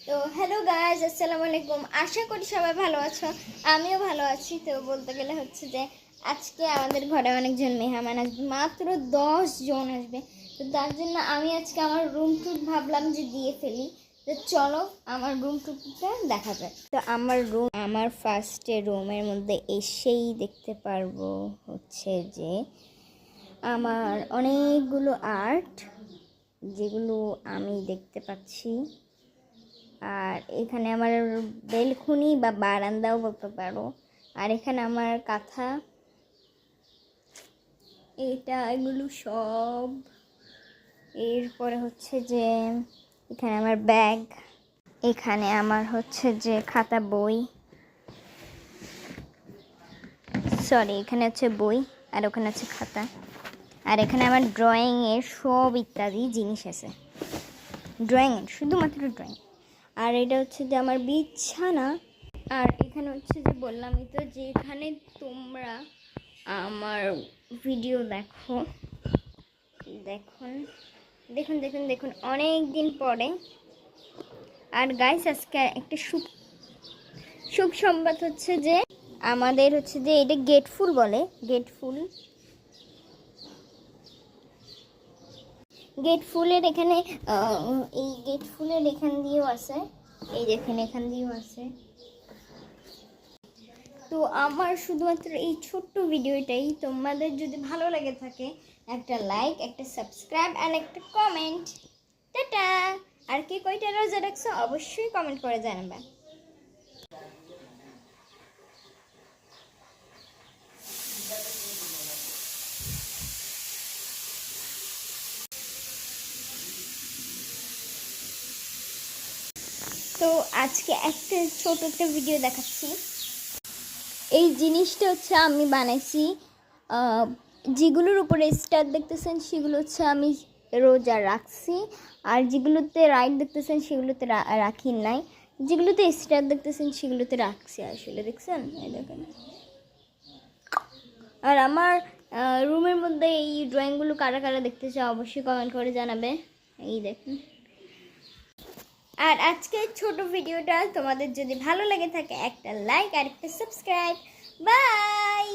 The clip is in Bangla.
তো হ্যালো গাইজ, আসসালামু আলাইকুম। আশা করি সবাই ভালো আছো, আমিও ভালো আছি। তো বলতে গেলে হচ্ছে যে আজকে আমাদের ঘরে অনেকজন মেহমান আসবে, মাত্র 10 জন আসবে। তো তার জন্য আমি আজকে আমার রুম টুর ভাবলাম যে দিয়ে ফেলি। তো চলো আমার রুম টুরটা দেখা যাক। তো আমার ফার্স্টে রুমের মধ্যে এসেই দেখতে পারবো হচ্ছে যে আমার অনেকগুলো আর্ট, যেগুলো আমি দেখতে পাচ্ছি। আর এখানে আমার বেলকুনি বা বারান্দাও বলতে পারো। আর এখানে আমার কাঁথা, এগুলো সব। এরপরে হচ্ছে যে এখানে আমার ব্যাগ, এখানে আমার হচ্ছে যে খাতা বই, সরি এখানে হচ্ছে বই, আর ওখানে আছে খাতা। আর এখানে আমার ড্রয়িংয়ের সব ইত্যাদি জিনিস আছে, ড্রয়িংয়ের শুধুমাত্র ড্রয়িং। আর এটা হচ্ছে যে আমার বিছানা। আর এখানে হচ্ছে যে বললামই তো যে এখানে তোমরা আমার ভিডিও দেখো, দেখুন দেখুন দেখুন দেখুন অনেক দিন পরে। আর গাইস আজকে একটা শুভ সংবাদ হচ্ছে যে আমাদের হচ্ছে যে এটা গেট ফুল বলে, গেট ফুলের এখানে এই গেট ফুলের এখান দিয়েও আছে, এই দেখেন এখান দিয়েও আছে। তো আমার শুধুমাত্র এই ছোট্ট ভিডিওটাই তোমাদের যদি ভালো লাগে থাকে, একটা লাইক, একটা সাবস্ক্রাইব অ্যান্ড একটা কমেন্ট। টাটা। আর কে কয়টা রোজা রাখছো অবশ্যই কমেন্ট করে জানাবে। তো আজকে ছোট একটা ভিডিও দেখাচ্ছি। এই জিনিসটা হচ্ছে আমি বানাইছি, যেগুলোর উপরে স্টার দেখতেছেন সেগুলো হচ্ছে আমি রোজা রাখছি। আর যেগুলোতে রাইট দেখতেছেন সেগুলোতে রাখি নাই, যেগুলোতে স্টার দেখতেছেন সেগুলোতে রাখছি আসলে, দেখছেন এই দেখেন। আর আমার রুমের মধ্যে এই ড্রয়িংগুলো কারা কারা দেখতে চাও অবশ্যই কমেন্ট করে জানাবে। এই দেখুন। আর আজকের ছোট ভিডিওটা তোমাদের যদি ভালো লেগে থাকে, একটা লাইক আর একটা সাবস্ক্রাইব। বাই।